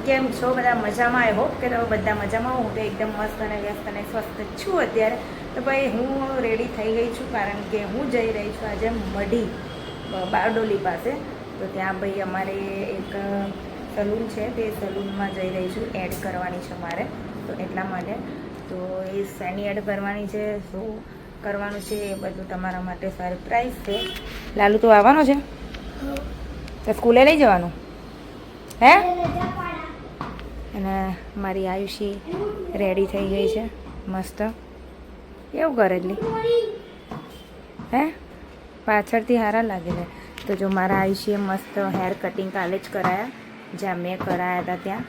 કેમ છો બધા મજામાં? આઈ હોપ કે તમે બધા મજામાં. હું તો એકદમ મસ્ત અને વ્યસ્ત અને સ્વસ્થ છું અત્યારે. તો ભાઈ હું રેડી થઈ ગઈ છું, કારણ કે હું જઈ રહી છું આજે મઢી બારડોલી પાસે. તો ત્યાં ભાઈ અમારે એક સલૂન છે, તે સલૂનમાં જઈ રહી છું. એડ કરવાની છે મારે, તો એટલા માટે. તો એ શેની એડ કરવાની છે, શું કરવાનું છે, એ બધું તમારા માટે સરપ્રાઈઝ છે. લાલુ તું આવવાનો છે? તો સ્કૂલે લઈ જવાનું હે? અને મારી આયુષી રેડી થઈ ગઈ છે મસ્ત. એવું કરે એટલી હે? પાછળથી સારા લાગે છે. તો જો મારા આયુષીએ મસ્ત હેર કટિંગ કાલે જ કરાયા, જ્યાં મેં કરાયા હતા ત્યાં.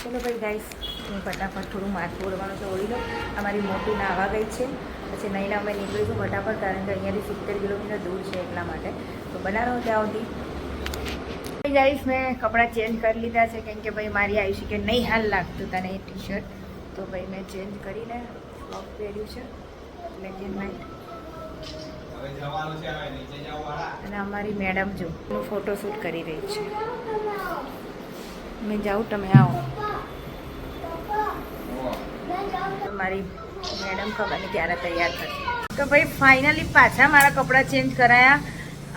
ચલો ભાઈ ગાઈસ, હું ફટાફટ થોડું માથું ઓળવાનું છે, ઓળી લો. અમારી મોટી નાવા ગઈ છે, પછી નહીં અમે નીકળીશું ફટાફટ, કારણ કે અહીંયાથી 70 કિલોમીટર દૂર છે, એટલા માટે. તો બના રહો ત્યાં સુધી. ગાઈસ મેં કપડાં ચેન્જ કરી લીધા છે, કેમ કે ભાઈ મારી આયુષી કે નહીં હાલ લાગતું તને એ ટી શર્ટ. તો ભાઈ મેં ચેન્જ કરીને ફ્રોક પહેર્યું છે, બ્લેક એન્ડ વ્હાઈટ. અને અમારી મેડમ જો ફોટોશૂટ કરી રહી છે. મેં જાઉં, તમે આવો. મારી મેડમ ખબર નહીં ક્યારે તૈયાર થશે. તો ભાઈ ફાઇનલી પાછા મારા કપડાં ચેન્જ કરાયા,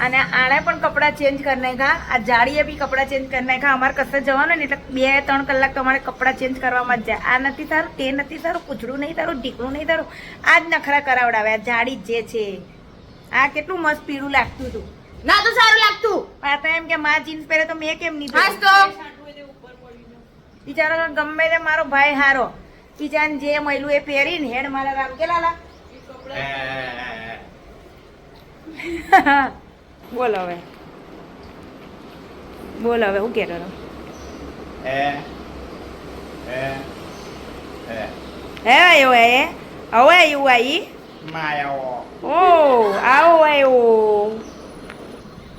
અને આણે પણ કપડાં ચેન્જ કરી નાખ્યા. આ જાડીએ બી કપડાં ચેન્જ કરી નાખ્યા. અમારે કશે જવાનું ને એટલે 2-3 કલાક તમારે કપડાં ચેન્જ કરવામાં જ જાય. આ નથી સારું, તે નથી સારું, પૂછડું નહીં સારું, ઢીકણું નહીં સારું, આ જ નખરા કરાવડાવે. આ જાડી જે છે આ કેટલું મસ્ત પીળું લાગતું હતું. ના તો સારું લાગતું, આ તો એમ કે માં જીન્સ પહેરે તો મેં કેમ નહીં પહેરે? બિચારો ગમે તે મારો ભાઈ હારો, બિચારાને જે મળ્યું એ પહેરીને હેડ મારા રામ કે લાલા. બોલ હવે, બોલ હવે, હું કહેતો હતો? હે આવ્યો હે? હવે આવ્યું આવી? ઓ આવો આવ્યો.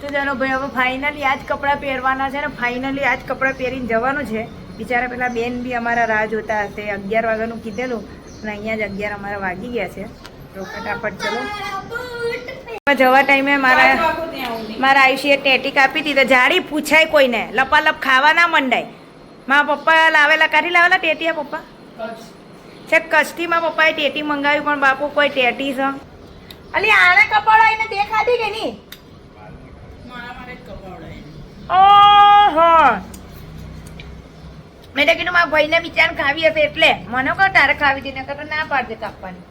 તો ચાલો ભાઈ, હવે ફાઇનલી આ જ કપડાં પહેરવાના છે ને, ફાઇનલી આ જ કપડાં પહેરીને જવાનું છે. બિચારા પેલા બેન બી અમારા રાહ જોતા હશે. 11 વાગ્યાનું કીધેલું, અને અહીંયા જ 11 અમારા વાગી ગયા છે. તો ફટાફટ ચલો. જવા ટાઈમે મારા આયુષીએ ટેટી કાપી હતી, તો જાડી પૂછાય કોઈને, લપાલપ ખાવા ના મંડાય. મારા પપ્પા લાવેલા, કાઢી લાવેલા ટેટીયા પપ્પા છે કચ્છથી. મારા પપ્પાએ ટેટી મંગાવ્યું, પણ બાપુ કોઈ ટેટી છે અલી આને કપડાઈને તે ખાધી કે નહીં? ઓહો, મેં તો કીધું મારા ભાઈને બિચારાને ખાવી હશે એટલે. મને કહો તારે ખાવી હતી, નકર તો ના પાડજે કાપવાની.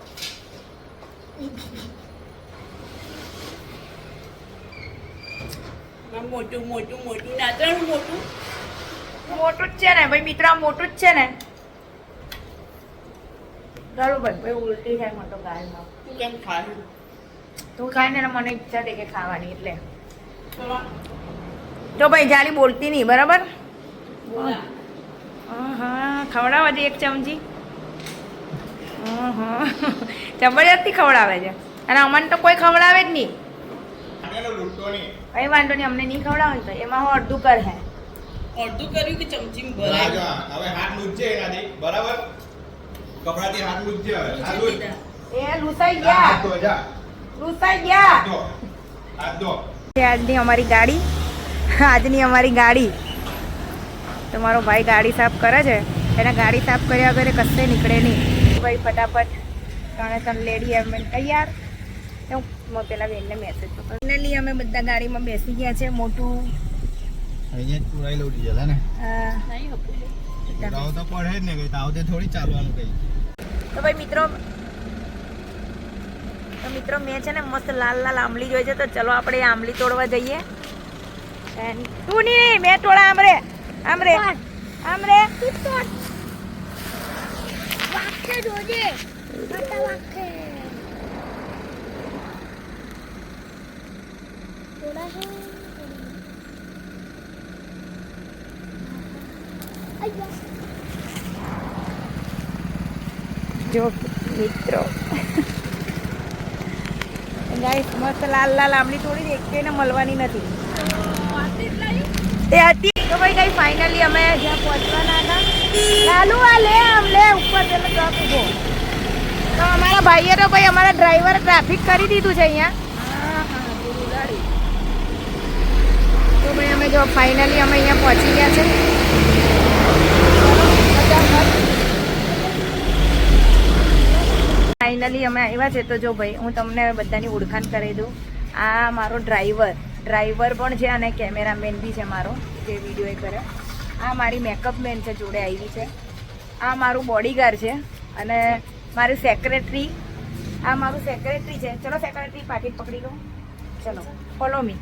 મોટું મોટું મોટું નાતરણું મોટું મોટું જ છે ને ભાઈ, મિત્ર મોટું જ છે ને. બરોબર ભાઈ, ઉલટી થાય મને તો ગાયમાં. તું કેમ ખાય? તું ખાય ને, મને ઈચ્છા થઈ કે ખાવાની એટલે. તો ભાઈ જાલી બોલતી નહીં, બરાબર? હા, ખવડાવવા દે એક ચમચી. જબરજસ્તી ખવડાવે છે, અને અમને તો કોઈ ખવડાવે જ નહીં. કઈ વાંધો નહીં, અમને નહીં ખવડાવે તો એમાં હું અડધું કર હે. અડધું કર્યું કે ચમચી ભરાય? હવે હાથ લૂજે એનાથી, બરાબર? કપડાથી હાથ લૂજે. એ લૂસાઈ ગયા, લૂસાઈ ગયા. આજની અમારી ગાડી, આજની અમારી ગાડી. તો મારો ભાઈ ગાડી સાફ કરે છે. એને ગાડી સાફ કર્યા વગર કશે નીકળે નહીં. ભાઈ ફટાફટ 3 લેડી એમ તૈયાર. હું પેલા બેનને મેસેજ કરું. ફાઇનલી અમે બધા ગાડીમાં બેસી ગયા છે. મોટું અહીંયા જ પુરાઈ લઉં ડીઝલ હે ને? હા, રાવ તો પડે જ ને, કઈ તાવતે થોડી ચાલવાનું કઈ. તો ભાઈ મિત્રો મેં છે ને મસ્ત લાલ લાલ આંબલી જોઈ છે. તો ચલો આપણે આંબલી તોડવા જઈએ. તું નહીં, મેં તોડા આમરે આમરે આમરે વાકે જોજે વાકે વાકે તોડા છે. જો મિત્રો ગાઈસ, મસ્ત લાલ લાલ આંબલી તોડી દે, એકને મળવાની નથી એ હતી. તો ભાઈ કઈ ફાઇનલી અમે જ્યાં પહોંચવાના હતા, લાલુ આ લે આમ લે ઉપર પેલો ટ્રક ઉભો. તો અમારા ભાઈએ તો ભાઈ અમારા ડ્રાઈવર ટ્રાફિક કરી દીધું છે અહીંયા. હા હા, પૂરું ગાડી જો ફાઇનલી અમે અહીંયા પહોંચી ગયા છે. ફાઇનલી અમે આવ્યા છે. તો જો ભાઈ હું તમને બધાની ઓળખાણ કરી દઉં. આ મારો ડ્રાઈવર પણ છે અને કેમેરામેન બી છે મારો, જે વિડીયો એ કરે. આ મારી મેકઅપ મેન છે, જોડે આવી છે. આ મારું બોડીગાર્ડ છે અને મારી સેક્રેટરી. આ મારું સેક્રેટરી છે. ચલો સેક્રેટરી પાકીટ પકડી લો. ચલો ફોલો મી.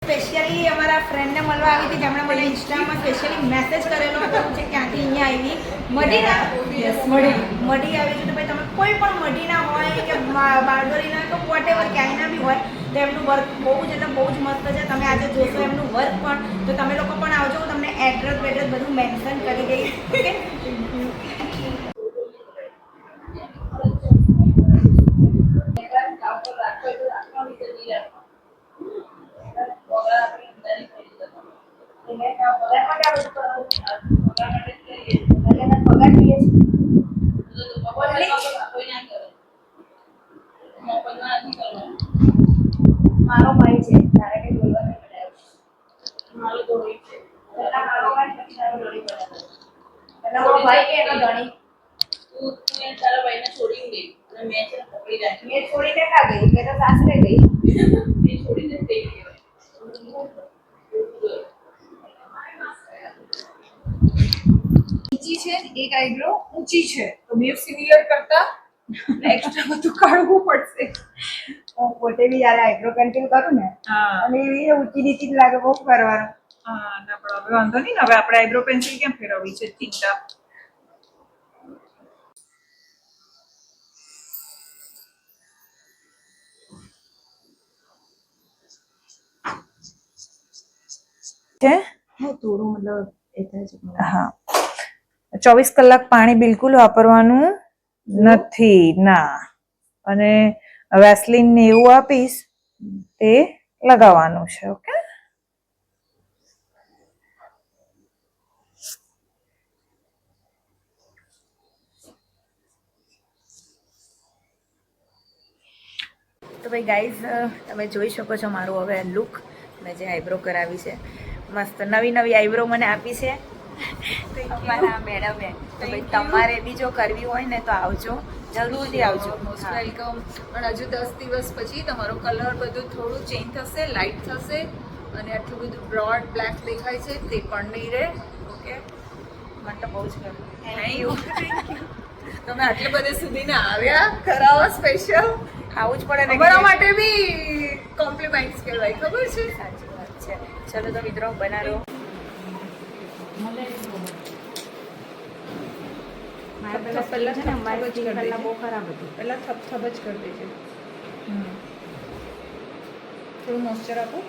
સ્પેશિયલી અમારા ફ્રેન્ડને મળવા આવી હતી, જેમણે મને ઇન્સ્ટામાં સ્પેશિયલી મેસેજ કરેલો હતો કે ક્યાંથી અહીંયા આવી. મઢીના મઢી આવી છે. તો ભાઈ તમે કોઈ પણ મઢીના હોય કે બારડોલીના કે વોટેવર ક્યાંયના બી હોય તો એમનું વર્ક બહુ જ એટલે બહુ જ મસ્ત છે. તમે આજે જોશો એમનું વર્ક પણ. તો તમે લોકો પણ આવજો. હું તમને એડ્રેસ બધું મેન્શન કરી દઈશ. ઓકે. મારો ભાઈ છે, તારે કઈ બોલવા નહીં પડે. મારો ધોળી છે. પહેલા મારો ભાઈ પછી તારો ધોળી પડે. પહેલા મારો ભાઈ કે એનો ધણી. તું તારા ભાઈને છોડીને ગઈ અને મેં છે પકડી રાખી. મેં છોડીને કા ગઈ? કે તો સાસરે ગઈ. એ છોડીને થઈ ગઈ. નીચી છે એક આઈબ્રો ઊંચી છે, તો બે સિમિલર કરતા એક્સ્ટ્રા બધું કાઢવું પડશે. હું પોતે બી જ્યારે આઈબ્રો પેન્ટિંગ કરું ને હા અને એવી ઊંચી નીચી જ લાગે બહુ કરવાનું. હા ના પણ હવે વાંધો નહીં ને. હવે આપણે આઈબ્રો પેન્સિલ કેમ ફેરવવી છે? ચિંતા. છે થોડું મતલબ એ થાય છે. હા 24 કલાક પાણી બિલકુલ વાપરવાનું નથી ના. અને વેસ્લિન ને એવું આપીશ તે લગાવવાનું છે. ઓકે. તો ભાઈ ગાઈઝ તમે જોઈ શકો છો મારું હવે લુક. મેં જે આઈબ્રો કરાવી છે મસ્ત નવી આઈબ્રો મને આપી છે અમારા મેડમે. તો ભાઈ તમારે બી જો કરવી હોય ને તો આવજો, જરૂરથી આવજો. Most welcome. પણ હજુ 10 દિવસ પછી તમારો કલર બધું થોડું ચેન્જ થશે, લાઇટ થશે અને આટલું બધું બ્રોડ બ્લેક દેખાય છે તે પણ નહીં રહે. ઓકે. મને તો બહુ જ ગમ્યું. Thank you. તમે આટલે બધે સુધીને આવ્યા કરાવવા સ્પેશિયલ. આવું જ પડે ને. અમારા માટે બી કોમ્પ્લિમેન્ટ્સ કહેવાય, ખબર છે? સાચી વાત છે. ચલો તો મિત્રો બનાવો. મારા પહેલા છે ને અમારી સ્કિન પહેલા બહુ ખરાબ હતી. પહેલા થપ જ કરી દેજે. થોડું મોઇસ્ચર આપો.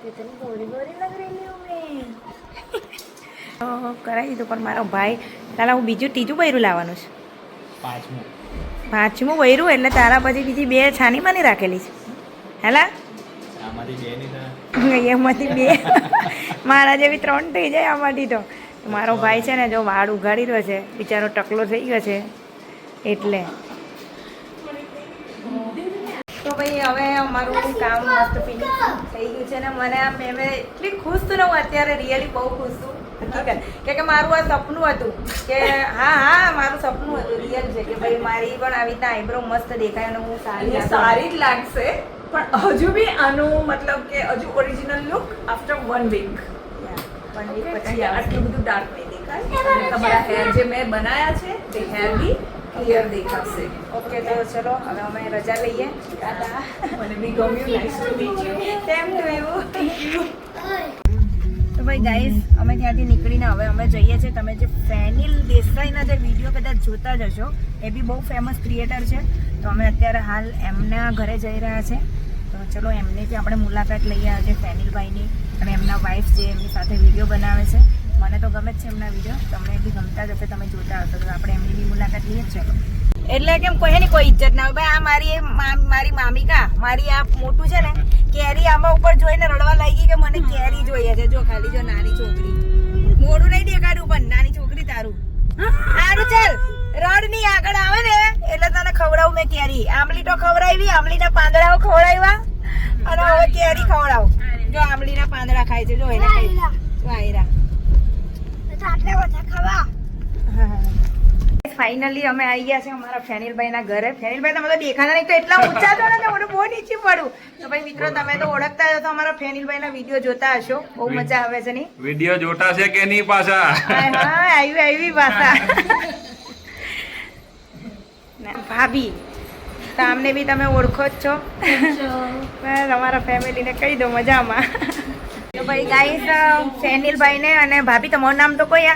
कितनी गोरी गोरी लग रही हूँ मैं. કરાવી દીધું પણ મારો ભાઈ તારા હું ત્રીજું બૈરું લાવવાનું છે. પાંચમું બૈરું એટલે તારા પછી બીજી બે છાનીમાં નહીં રાખેલી છે. હેલા એમાંથી બે મારા જેવી 3 થઈ જાય આમાંથી. તો મારો ભાઈ છે ને જો વાળ ઉગાડી રહ્યો છે, બિચારો ટકલો થઈ ગયો છે એટલે. તો ભાઈ હવે અમારું કામ મસ્ત ફિનિશ થઈ ગયું છે ને મને આમ મેં એટલી ખુશ છું ને હું અત્યારે રિયલી બહુ ખુશ છું હકીકત. કે મારું આ સપનું હતું કે હા મારું સપનું હતું રિયલ છે કે ભાઈ મારી પણ આવી રીતના આઈબ્રો મસ્ત દેખાય અને હું સારી જ લાગશે. પણ હજુ બી આનું મતલબ કે હજુ original look after 1 week. 1 week પછી આટલું બધું ડાર્ક નહીં દેખાય. અને તમારા હેર જે મેં બનાવ્યા છે તે હેર બી ક્લિયર દેખાશે. ઓકે તો ચલો હવે અમે રજા લઈએ. મને બી ગમ્યું. Nice to meet you. Same to you. તો ભાઈ ગાઈસ અમે ત્યાંથી નીકળીને હવે અમે જઈએ છીએ. તમે જે ફેનિલ દેસાઈના જે વિડીયો કદાચ જોતા જ હશો, એ બી બહુ ફેમસ ક્રિએટર છે. તો અમે અત્યારે હાલ એમના ઘરે જઈ રહ્યા છે. તો ચલો એમની જે આપણે મુલાકાત લઈએ આજે ફેનિલભાઈની, અને એમના વાઈફ જે એમની સાથે વિડીયો બનાવે છે. મને તો ગમે જ છે એમના વિડીયો, તમને બી ગમતા જ હશે, તમે જોતા હશો. તો આપણે એમની બી મુલાકાત લઈએ જ. ચલો એટલે કેમ કોઈ ની કોઈ ઇજ્જત ના હોય ભાઈ. આ મારી મામિકા, મારી આ મોટું છે ને કેરી આમાં ઉપર જોઈને રડવા લાગી કે મને કેરી જોઈએ છે. જો ખાલી જો નાની છોકરી, મોડું નહીં દેખાડું પણ નાની છોકરી તારું સારું. ચાલ રડ ની આગળ આવે ને એટલે તને ખવડાવું મેં કેરી. આમલી તો ખવડાવી, આમલીના પાંદડાઓ ખવડાવ્યા, અને હવે કેરી ખવડાવું. જો આમલીના પાંદડા ખાય છે, જો એને ખાઈ વાયરા. ફાઇનલી અમે આવી ગયા છે અમારા ફેનિલભાઈના ઘરે. ફેનિલભાઈ તમે તો દેખાતા નહીં, તો એટલા ઊંચા છો ને હું બહુ નીચે પડું. તો ભાઈ મિત્રો તમે તો ઓળખતા હશો, તો અમારા ફેનિલભાઈના વિડીયો જોતા હશો. બહુ મજા આવે છે નહીં? વિડિયો જોતા છે કે નહીં પાછા? હા આવી પાછા. ભાભી તો આમને બી તમે ઓળખો જ છો. તમારા ફેમિલીને કહી દો મજામાં. તો ભાઈ ગાઈસ ફેનિલભાઈને અને ભાભી, તમારું નામ તો કોઈ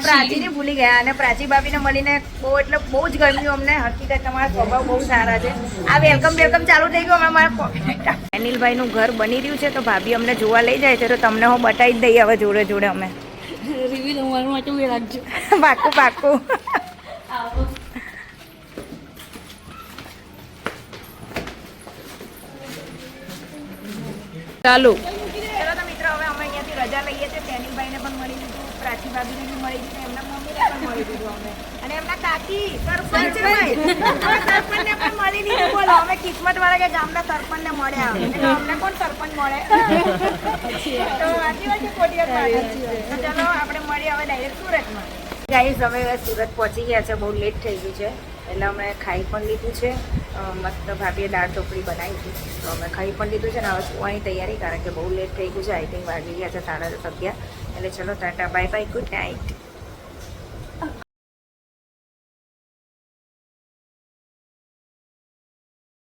પ્રાચીને ભૂલી ગયા. અને પ્રાચી ભાભીને મળીને બહુ એટલે બહુ જ ગમ્યું અમને. હકીકત તમારા સ્વભાવ બહુ સારા છે. આ વેલકમ ચાલુ થઈ ગયું. અમારા ફેનિલભાઈનું ઘર બની રહ્યું છે, તો ભાભી અમને જોવા લઈ જાય છે. તો તમને હું બતાવી જ દઈએ હવે જોડે જોડે અમે. પાકું ચાલુ. ચલો તો મિત્રો હવે અમે અહીંયાથી રજા લઈએ છીએ. ફેનિલભાઈને પણ મળી દીધું, પ્રાચી ભાભીને બી મળી દીધું, એમના મમ્મીને પણ મળી દીધું અમે, અને એમના કાકી સરપંચ સરપંચને પણ મળી દીધું. બોલો અમે કિસ્મત વાળા કે ગામના સરપંચને મળ્યા. એટલે અમને કોણ સરપંચ મળે? તો આટલી વાત ખોટી વાત. ચલો આપણે મળીએ હવે ડાયરેક્ટ સુરતમાં. ગાઈસ હવે સુરત પહોંચી ગયા છે. બહુ લેટ થઈ ગયું છે, એટલે અમે ખાઈ પણ લીધું છે. મસ્ત ભાભીએ દાળ ઢોકળી બનાવી હતી, તો અમે ખાઈ પણ લીધું છે. ને હવે સુવાની તૈયારી, કારણ કે બહુ લેટ થઈ ગયું છે. આઈ થિંક વાગી ગયા છે 11:30. એટલે ચલો Tata bye bye, good night.